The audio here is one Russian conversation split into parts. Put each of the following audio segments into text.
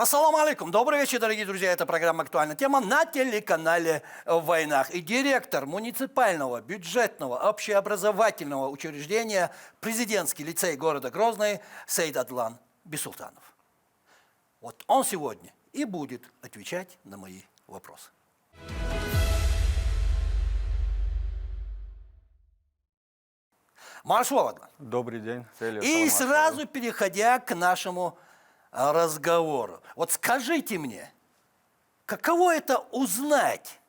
Ассаламу алейкум. Добрый вечер, дорогие друзья. Это программа «Актуальная тема» на телеканале «В войнах». И директор муниципального, бюджетного, общеобразовательного учреждения президентский лицей города Грозный Сейдадлан Бисултанов. Вот он сегодня и будет отвечать на мои вопросы. Маршал. Добрый день. И сразу переходя к нашему разговору. Вот скажите мне, каково это узнать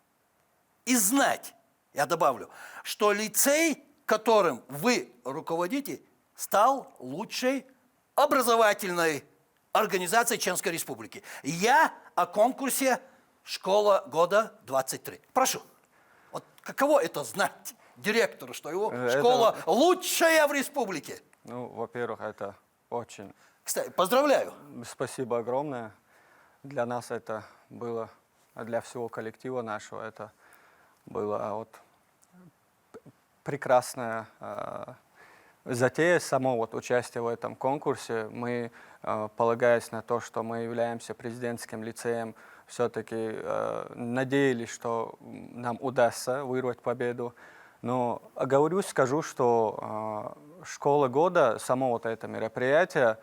и знать, я добавлю, что лицей, которым вы руководите, стал лучшей образовательной организацией Чеченской Республики. Я о конкурсе «Школа года 23». Прошу, вот каково это знать директору, что его школа лучшая в республике? Ну, во-первых, это очень... Кстати, поздравляю. Спасибо огромное. Для нас это было, для всего коллектива нашего, это было вот прекрасная затея, само вот участие в этом конкурсе. Мы, полагаясь на то, что мы являемся президентским лицеем, все-таки надеялись, что нам удастся вырвать победу. Но оговорюсь, скажу, что школа года, само вот это мероприятие,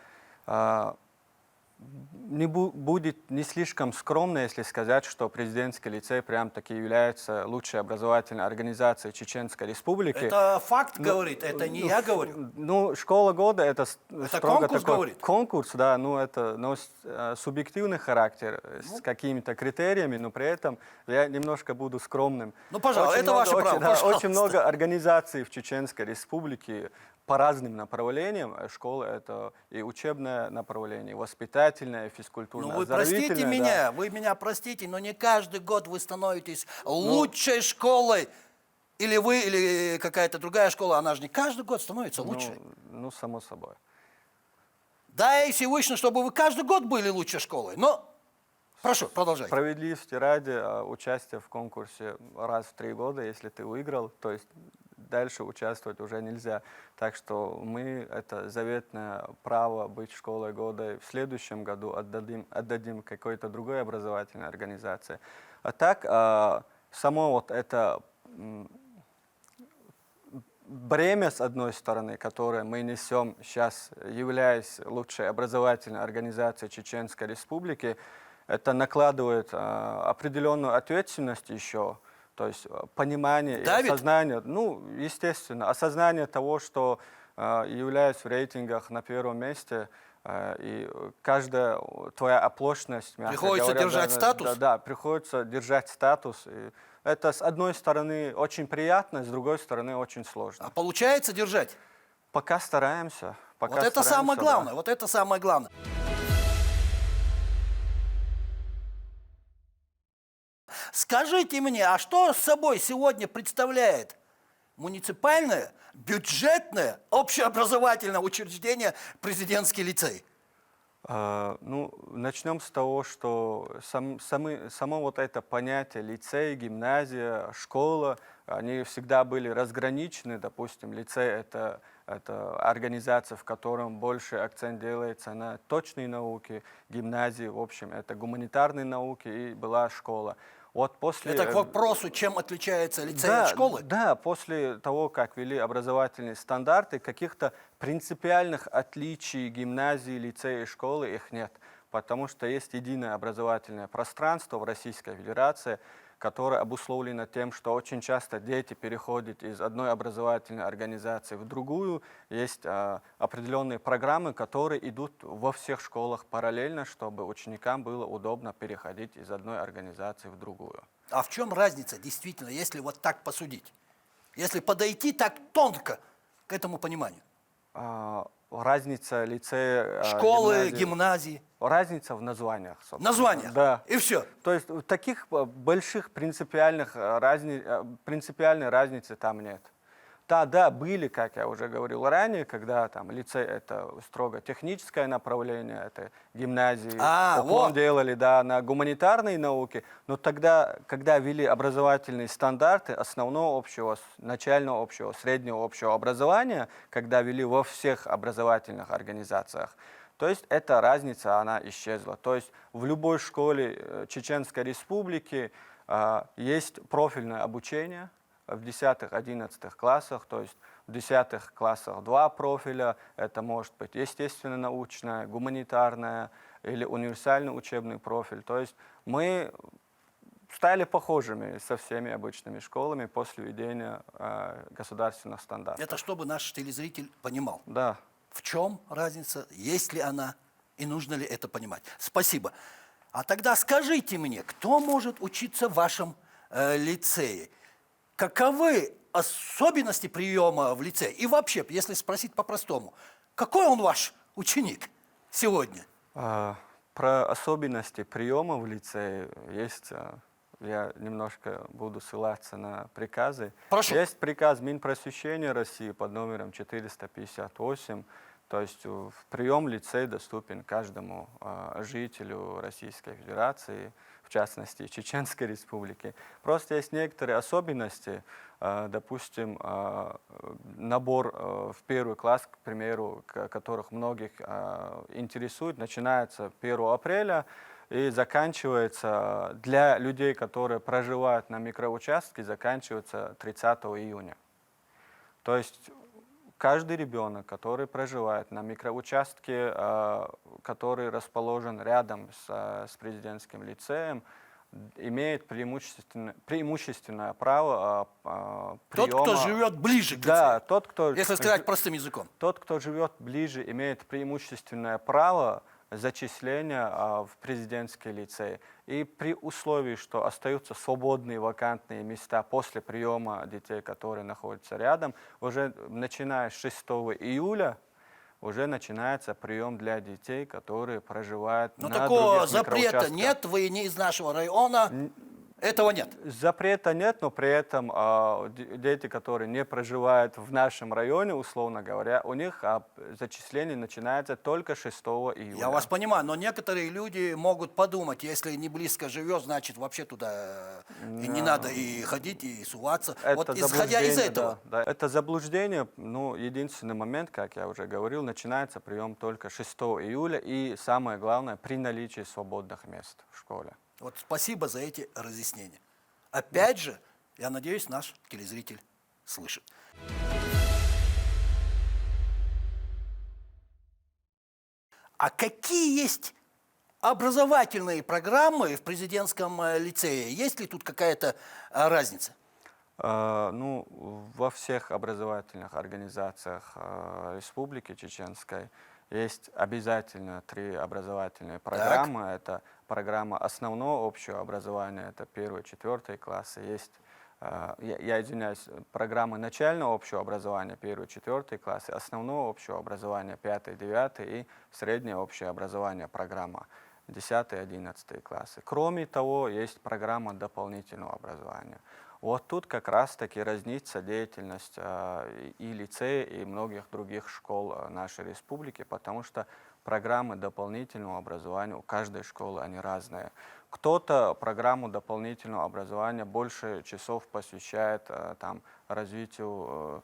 не будет не слишком скромно, если сказать, что президентский лицей прям таки является лучшей образовательной организацией Чеченской Республики. Это факт говорит, это не я говорю. Ну, школа года это строго конкурс такой говорит. Конкурс, да, ну это носит субъективный характер с какими-то критериями, но при этом я немножко буду скромным. Ну, пожалуйста, это ваше право, пожалуйста. Очень много организаций в Чеченской Республике по разным направлениям. Школа это и учебное направление, и воспитательное, и физкультурное, ну, вы простите меня, вы меня простите, но не каждый год вы становитесь лучшей школой. Или вы, или какая-то другая школа, она же не каждый год становится лучшей. Ну, само собой. Дай Всевышний, чтобы вы каждый год были лучшей школой. Но, прошу, продолжайте. Справедливости ради, участие в конкурсе раз в 3 года, если ты выиграл, то есть дальше участвовать уже нельзя. Так что мы это заветное право быть школой года в следующем году отдадим какой-то другой образовательной организации. А так, само вот это бремя, с одной стороны, которое мы несем сейчас, являясь лучшей образовательной организацией Чеченской Республики, это накладывает определенную ответственность еще. То есть понимание и осознание, ну, естественно, осознание того, что являюсь в рейтингах на первом месте, и каждая твоя оплошность... Приходится держать статус? Да, приходится держать статус. И это, с одной стороны, очень приятно, с другой стороны, очень сложно. А получается держать? Пока стараемся. Вот это самое главное, вот это самое главное. Скажите мне, а что собой сегодня представляет муниципальное, бюджетное, общеобразовательное учреждение президентский лицей? Ну, начнем с того, что само вот это понятие лицей, гимназия, школа, они всегда были разграничены. Допустим, лицей это организация, в котором больше акцент делается на точные науки, гимназии, в общем, это гуманитарные науки, и была школа. Вот после... Это к вопросу, чем отличается лицей от школы? Да, после того, как ввели образовательные стандарты, каких-то принципиальных отличий гимназии, лицея и школы их нет. Потому что есть единое образовательное пространство в Российской Федерации, которое обусловлено тем, что очень часто дети переходят из одной образовательной организации в другую. Есть определенные программы, которые идут во всех школах параллельно, чтобы ученикам было удобно переходить из одной организации в другую. А в чем разница, действительно, если вот так посудить? Если подойти так тонко к этому пониманию? Разница лицея, школы, гимназии. Разница в названиях, собственно. Названиях? Да. И все? То есть таких больших принципиальной разницы там нет. Да, были, как я уже говорил ранее, когда там лицей это строго техническое направление, это гимназии, уклон делали, да, на гуманитарные науки, но тогда, когда ввели образовательные стандарты основного общего, начального общего, среднего общего образования, когда ввели во всех образовательных организациях, То есть эта разница, она исчезла. То есть в любой школе Чеченской Республики есть профильное обучение в 10-11 классах, то есть в 10 классах 2 профиля, это может быть естественно-научное, гуманитарное или универсальный учебный профиль. То есть мы стали похожими со всеми обычными школами после введения государственных стандартов. Это чтобы наш телезритель понимал, Да. в чем разница, есть ли она и нужно ли это понимать. Спасибо. А тогда скажите мне, кто может учиться в вашем лицее? Каковы особенности приема в лице? И вообще, если спросить по-простому, какой он ваш ученик сегодня? Про особенности приема в лицее есть, я немножко буду ссылаться на приказы. Прошу. Есть приказ Минпросвещения России под номером 458, то есть прием в лицей доступен каждому жителю Российской Федерации, в частности Чеченской Республики. Просто есть некоторые особенности, допустим, набор в первый класс, к примеру, которых многих интересует, начинается 1 апреля и заканчивается для людей, которые проживают на микроучастке, заканчивается 30 июня. То есть каждый ребенок, который проживает на микроучастке, который расположен рядом с президентским лицеем, имеет преимущественное право приема. Тот, кто живет ближе к Да, лицею, тот, кто если сказать простым языком. тот, кто живет ближе, имеет преимущественное право зачисления в президентский лицей. И при условии, что остаются свободные вакантные места после приема детей, которые находятся рядом, уже начиная с 6 июля уже начинается прием для детей, которые проживают Но на такого других запрета микроучастках. нет, вы не из нашего района, этого нет. Запрета нет, но при этом дети, которые не проживают в нашем районе, условно говоря, у них зачисление начинается только 6 июля. Я вас понимаю, но некоторые люди могут подумать, если не близко живет, значит вообще туда и не надо и ходить, и суваться. Вот исходя из этого. Да. Это заблуждение. Ну, единственный момент, как я уже говорил, начинается прием только 6 июля и самое главное, при наличии свободных мест в школе. Вот спасибо за эти разъяснения. Опять же, я надеюсь, наш телезритель слышит. А какие есть образовательные программы в президентском лицее? Есть ли тут какая-то разница? Ну, во всех образовательных организациях Республики Чеченской есть обязательно 3 образовательные программы. Это программа основного общего образования, это 1-4 классы. Есть, я извиняюсь, программы начального общего образования, 1-4 классы, основного общего образования, 5-9 и среднее общее образование, программа 10-11 классы. Кроме того, есть программа дополнительного образования. Вот тут как раз-таки разнится деятельность и лицея, и многих других школ нашей республики, потому что программы дополнительного образования у каждой школы, они разные. Кто-то программу дополнительного образования больше часов посвящает развитию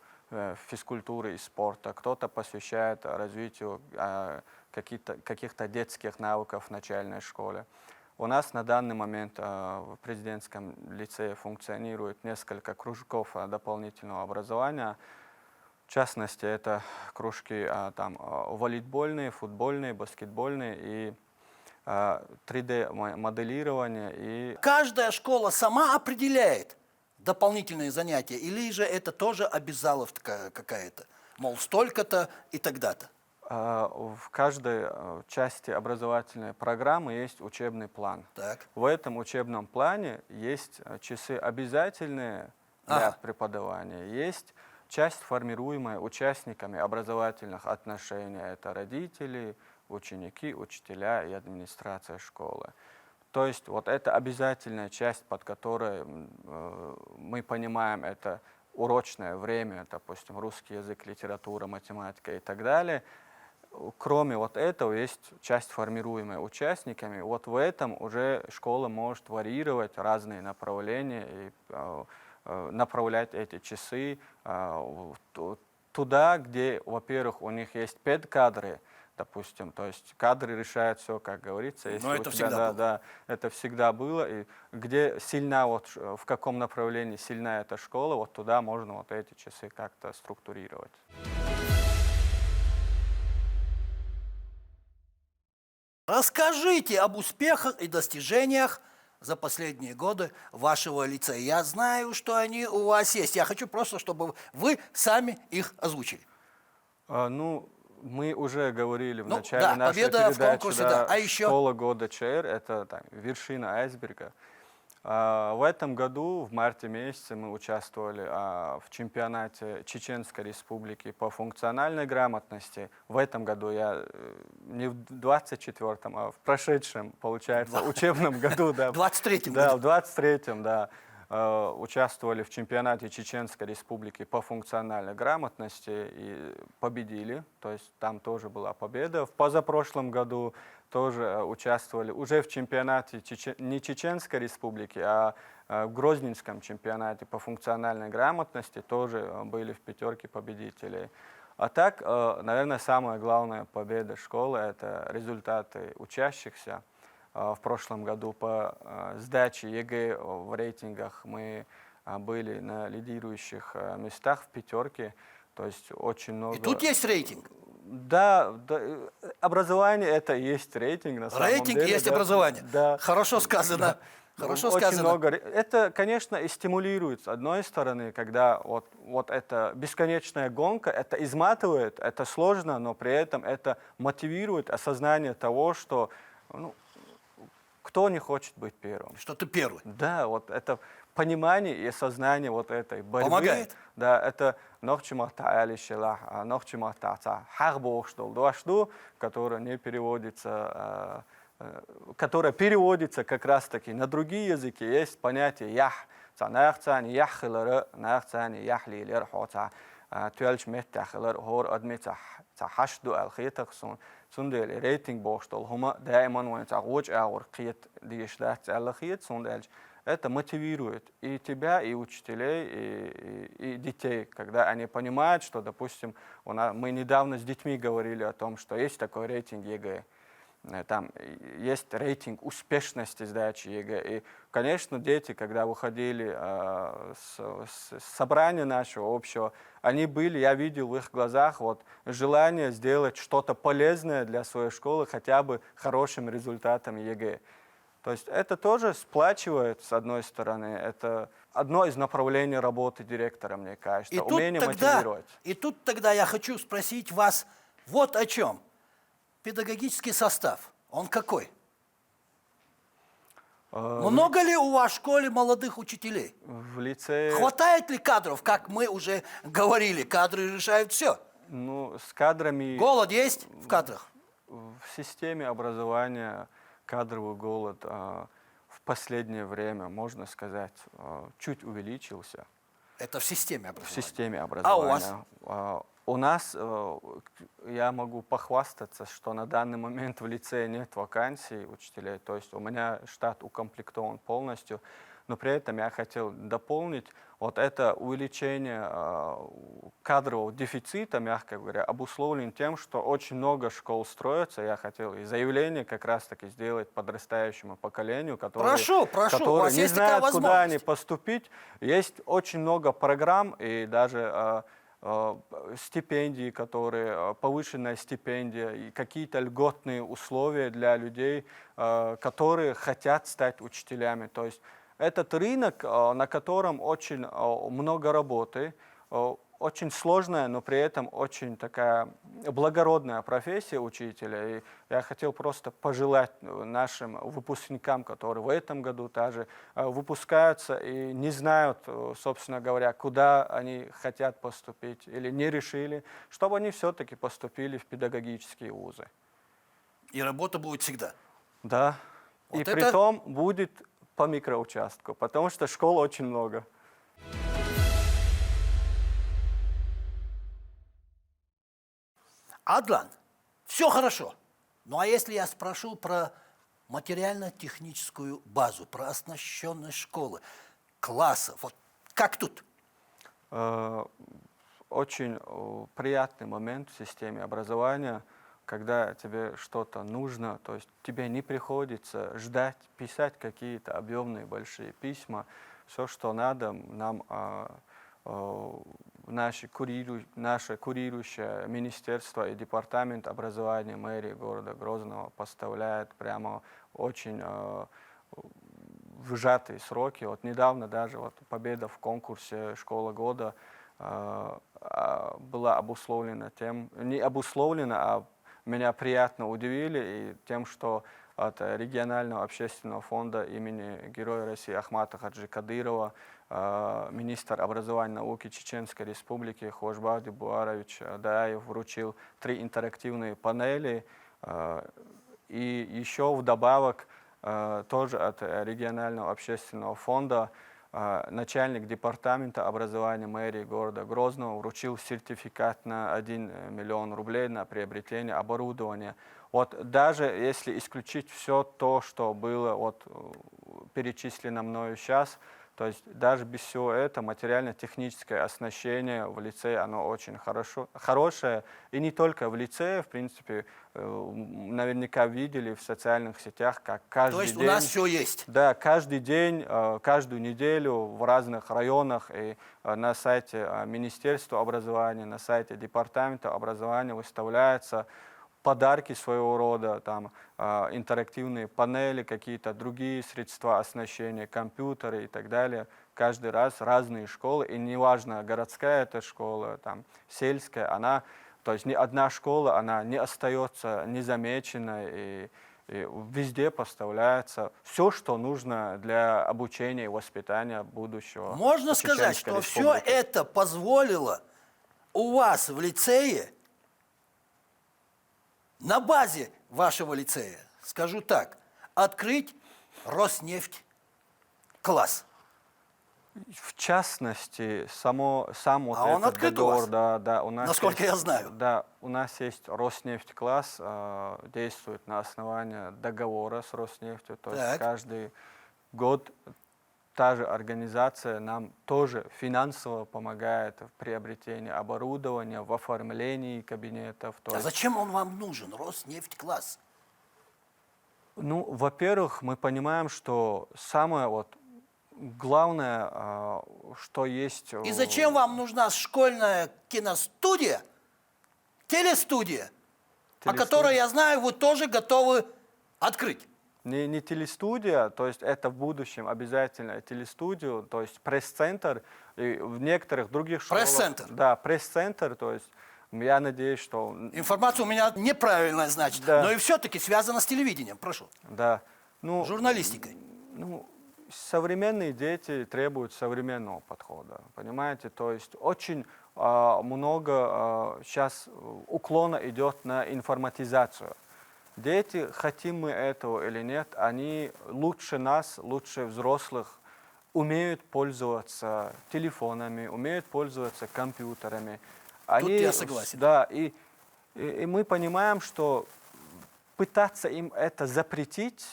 физкультуры и спорта, кто-то посвящает развитию каких-то детских навыков в начальной школе. У нас на данный момент в президентском лицее функционирует несколько кружков дополнительного образования. В частности, это кружки волейбольные, футбольные, баскетбольные и 3D-моделирование. И Каждая школа сама определяет дополнительные занятия, или же это тоже обязаловка какая-то? Мол, столько-то и тогда-то. В каждой части образовательной программы есть учебный план. Так. В этом учебном плане есть часы обязательные для преподавания, есть часть, формируемая участниками образовательных отношений. Это родители, ученики, учителя и администрация школы. То есть вот это обязательная часть, под которой мы понимаем это урочное время, допустим, русский язык, литература, математика и так далее. Кроме вот этого есть часть, формируемая участниками. Вот в этом уже школа может варьировать разные направления и направлять эти часы туда, где, во-первых, у них есть педкадры, допустим. То есть кадры решают все, как говорится. Если это у тебя, всегда да, было. да, это всегда было. И где сильна, вот в каком направлении сильна эта школа, вот туда можно вот эти часы как-то структурировать. Расскажите об успехах и достижениях за последние годы вашего лицея. Я знаю, что они у вас есть. Я хочу просто, чтобы вы сами их озвучили. Ну, мы уже говорили в Ну, начале да, нашей победа в передачи, конкурсе, да. да, А еще? школа года ЧР — это так, вершина айсберга. В этом году, в марте месяце, мы участвовали в чемпионате Чеченской Республики по функциональной грамотности. В этом году не в 24-м, а в прошедшем, получается, учебном году. Да, В 23-м да, году. в 23-м, да. Участвовали в чемпионате Чеченской Республики по функциональной грамотности и победили. То есть там тоже была победа. В позапрошлом году тоже участвовали уже в чемпионате не Чеченской Республики, а в Грозненском чемпионате по функциональной грамотности тоже были в пятерке победителей. А так, наверное, самая главная победа школы — это результаты учащихся. В прошлом году по сдаче ЕГЭ в рейтингах мы были на лидирующих местах в пятерке. То есть очень много... И тут есть рейтинг. Да, образование — это и есть рейтинг на самом Рейтинг деле. есть Да, образование. да. Хорошо сказано. Хорошо Очень сказано. много. Это, конечно, и стимулирует, с одной стороны, когда вот эта бесконечная гонка, это изматывает, это сложно, но при этом это мотивирует осознание того, что кто не хочет быть первым. Что ты первый. Да, вот это понимание и осознание вот этой борьбы. Помогает. Да, это которое не переводится, которое переводится как раз таки на другие языки. Есть понятие ях, Sundel rating boostol huma дайман вон цагууч аур киет диешлат аллахиет сундельч. Это мотивирует и тебя, и учителей, и детей, когда они понимают, что, допустим, мы недавно с детьми говорили о том, что есть такой рейтинг ЕГЭ. Там есть рейтинг успешности сдачи ЕГЭ. И, конечно, дети, когда выходили с собрания нашего общего, я видел в их глазах желание сделать что-то полезное для своей школы, хотя бы хорошим результатом ЕГЭ. То есть это тоже сплачивает, с одной стороны. Это одно из направлений работы директора, мне кажется, умение мотивировать. И тут тогда я хочу спросить вас вот о чем. Педагогический состав, он какой? Много ли у вас в школе молодых учителей? В лицее... Хватает ли кадров? Как мы уже говорили, кадры решают все. Ну, с кадрами... Голод есть в кадрах? В системе образования кадровый голод в последнее время, можно сказать, чуть увеличился. Это в системе образования? В системе образования. А у вас? У нас, я могу похвастаться, что на данный момент в лицее нет вакансий учителей, то есть у меня штат укомплектован полностью, но при этом я хотел дополнить, вот это увеличение кадрового дефицита, мягко говоря, обусловлен тем, что очень много школ строятся. Я хотел и заявление как раз-таки сделать подрастающему поколению, которое не знает, куда они поступить. Есть очень много программ и даже стипендии, повышенная стипендия и какие-то льготные условия для людей, которые хотят стать учителями. То есть этот рынок, на котором очень много работы, очень сложная, но при этом очень такая благородная профессия учителя. И я хотел просто пожелать нашим выпускникам, которые в этом году также выпускаются и не знают, собственно говоря, куда они хотят поступить или не решили, чтобы они все-таки поступили в педагогические вузы. И работа будет всегда? Да. Вот и притом будет по микроучастку, потому что школ очень много. Адлан, все хорошо. Ну а если я спрошу про материально-техническую базу, про оснащенность школы, классов, вот как тут? Очень приятный момент в системе образования. когда тебе что-то нужно, то есть тебе не приходится ждать, писать какие-то объемные большие письма. Все, что надо, нам наше курирующее министерство и департамент образования мэрии города Грозного поставляет прямо очень в сжатые сроки. Вот недавно даже вот победа в конкурсе «Школа года» была обусловлена тем, не обусловлена, а меня приятно удивили и тем, что от регионального общественного фонда имени Героя России Ахмата Хаджи Кадырова министр образования и науки Чеченской Республики Хошбади Буарович Даев вручил 3 интерактивные панели. И еще вдобавок тоже от регионального общественного фонда начальник департамента образования мэрии города Грозного вручил сертификат на 1 миллион рублей на приобретение оборудования. Вот даже если исключить все то, что было вот перечислено мною сейчас, то есть даже без всего этого материально-техническое оснащение в лицее, оно очень хорошее. И не только в лицее, в принципе, наверняка видели в социальных сетях, как каждый То есть день... у нас все есть. Да, каждый день, каждую неделю в разных районах и на сайте Министерства образования, на сайте Департамента образования выставляются подарки своего рода, там, интерактивные панели, какие-то другие средства оснащения, компьютеры и так далее. Каждый раз разные школы, и неважно, городская эта школа, там, сельская, она, то есть ни одна школа, она не остается незамеченной, и везде поставляется все, что нужно для обучения и воспитания будущего. Можно сказать, Чеченской что все Республики. это позволило у вас в лицее, на базе вашего лицея, скажу так, открыть Роснефть класс. В частности, сам вот он этот открыт у договор, вас? да, у нас Насколько есть, я знаю. Да, у нас есть Роснефть класс, действует на основании договора с Роснефтью, то есть Так. каждый год та же организация нам тоже финансово помогает в приобретении оборудования, в оформлении кабинетов. То А есть, зачем он вам нужен, Роснефть класс? ну, во-первых, мы понимаем, что самое вот главное, что есть... И зачем вам нужна школьная киностудия, телестудия, о которой, я знаю, вы тоже готовы открыть? Не телестудия, то есть это в будущем обязательно телестудию, то есть пресс-центр, и в некоторых других школах... Пресс-центр? Да, пресс-центр, то есть я надеюсь, что... Информация у меня неправильная, значит, Да. но и все-таки связана с телевидением, прошу, Да, ну, журналистикой. ну, современные дети требуют современного подхода, понимаете? То есть очень много сейчас уклона идет на информатизацию. Дети, хотим мы этого или нет, они лучше нас, лучше взрослых умеют пользоваться телефонами, умеют пользоваться компьютерами. я согласен. Да, и мы понимаем, что пытаться им это запретить,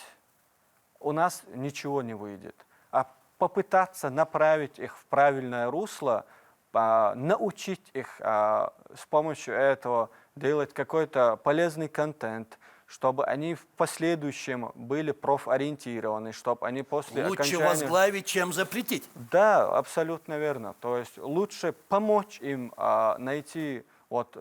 у нас ничего не выйдет. А попытаться направить их в правильное русло, научить их с помощью этого делать какой-то полезный контент, чтобы они в последующем были профориентированы, чтобы они после Лучше окончания... возглавить, чем запретить. Да, абсолютно верно. То есть лучше помочь им найти вот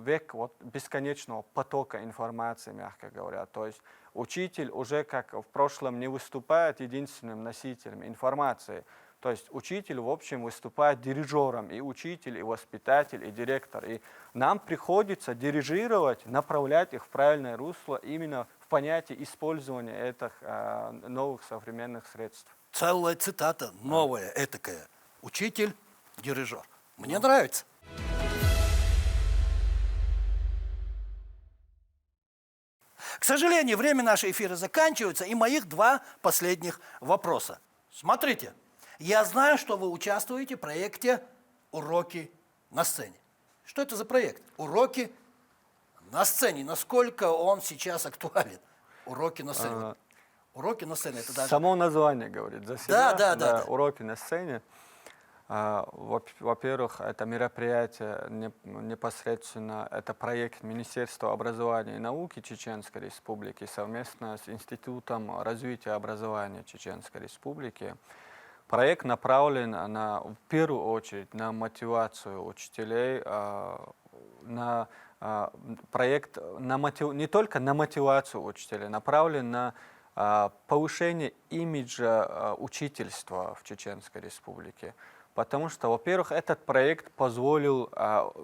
век бесконечного потока информации, мягко говоря. То есть учитель уже, как в прошлом, не выступает единственным носителем информации. То есть учитель, в общем, выступает дирижером, и учитель, и воспитатель, и директор. И нам приходится дирижировать, направлять их в правильное русло именно в понятии использования этих новых современных средств. Целая цитата, новая, этакая. Учитель, дирижер. Мне нравится. К сожалению, время нашего эфира заканчивается, и моих 2 последних вопроса. Смотрите, я знаю, что вы участвуете в проекте «Уроки на сцене». Что это за проект? «Уроки на сцене». Насколько он сейчас актуален? «Уроки на сцене». Уроки на сцене. Это даже... Само название говорит за себя. Да. Уроки на сцене. Во-первых, это мероприятие непосредственно, это проект Министерства образования и науки Чеченской Республики совместно с Институтом развития образования Чеченской Республики. Проект направлен в первую очередь на мотивацию учителей, проект не только на мотивацию учителей, направлен на повышение имиджа учительства в Чеченской Республике. Потому что, во-первых, этот проект позволил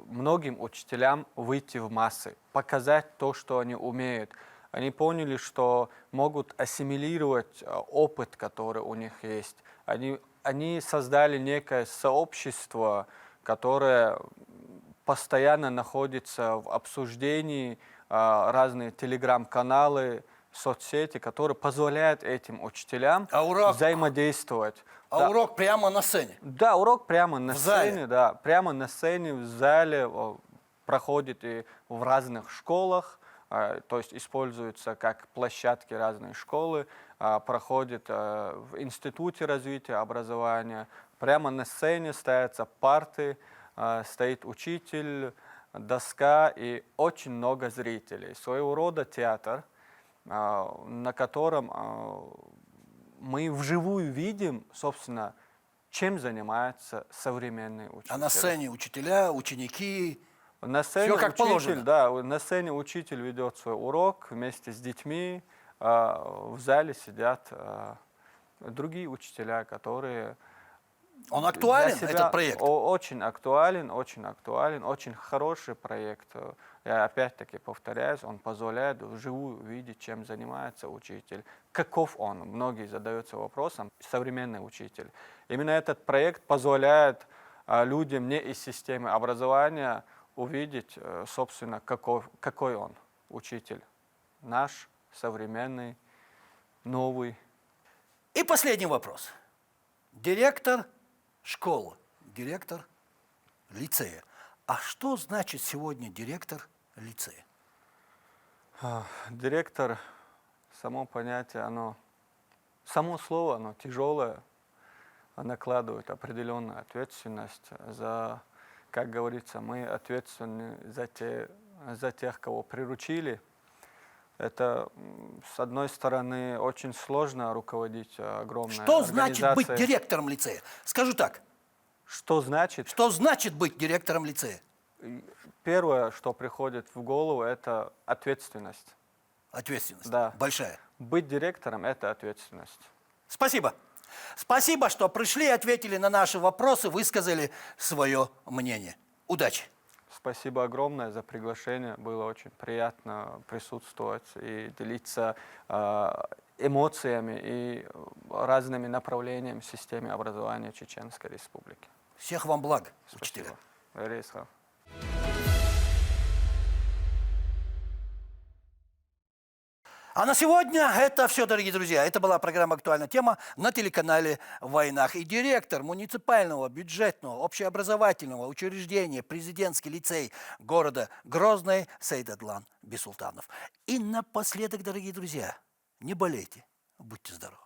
многим учителям выйти в массы, показать то, что они умеют. Они поняли, что могут ассимилировать опыт, который у них есть. Они создали некое сообщество, которое постоянно находится в обсуждении, разные телеграм-каналы, соцсети, которые позволяют этим учителям взаимодействовать. А урок прямо на сцене? Да, урок прямо на сцене, зале? да, прямо на сцене, в зале, проходит и в разных школах, то есть используются как площадки разные школы, проходит в Институте развития образования, прямо на сцене ставятся парты, стоит учитель, доска и очень много зрителей. Своего рода театр, на котором мы вживую видим, собственно, чем занимается современный учитель. А на сцене учителя, ученики, на сцене все как учитель, положено? да, на сцене учитель ведет свой урок вместе с детьми, в зале сидят другие учителя, которые... Он актуален, для себя этот проект? Очень актуален, очень хороший проект. Я опять-таки повторяюсь, он позволяет вживую увидеть, чем занимается учитель, каков он. Многие задаются вопросом, современный учитель. Именно этот проект позволяет людям не из системы образования увидеть, собственно, какой он учитель. Наш, современный, новый. И последний вопрос. Директор школы, директор лицея. А что значит сегодня директор лицея? Директор, само понятие, само слово, оно тяжелое, накладывает определенную ответственность за, как говорится, мы ответственны за тех, кого приручили. Это, с одной стороны, очень сложно руководить огромной Что значит организацией. быть директором лицея? Скажу так. Что значит? Что значит быть директором лицея? Первое, что приходит в голову, это ответственность. Ответственность. Да. Большая. Быть директором – это ответственность. Спасибо. Спасибо, что пришли, ответили на наши вопросы, высказали свое мнение. Удачи. Спасибо огромное за приглашение. Было очень приятно присутствовать и делиться эмоциями и разными направлениями в системе образования Чеченской Республики. Всех вам благ, учителя. Спасибо. А на сегодня это все, дорогие друзья. Это была программа «Актуальная тема» на телеканале «Войнах». И директор муниципального, бюджетного, общеобразовательного учреждения президентский лицей города Грозный Сейдадлан Бисултанов. И напоследок, дорогие друзья, не болейте, будьте здоровы.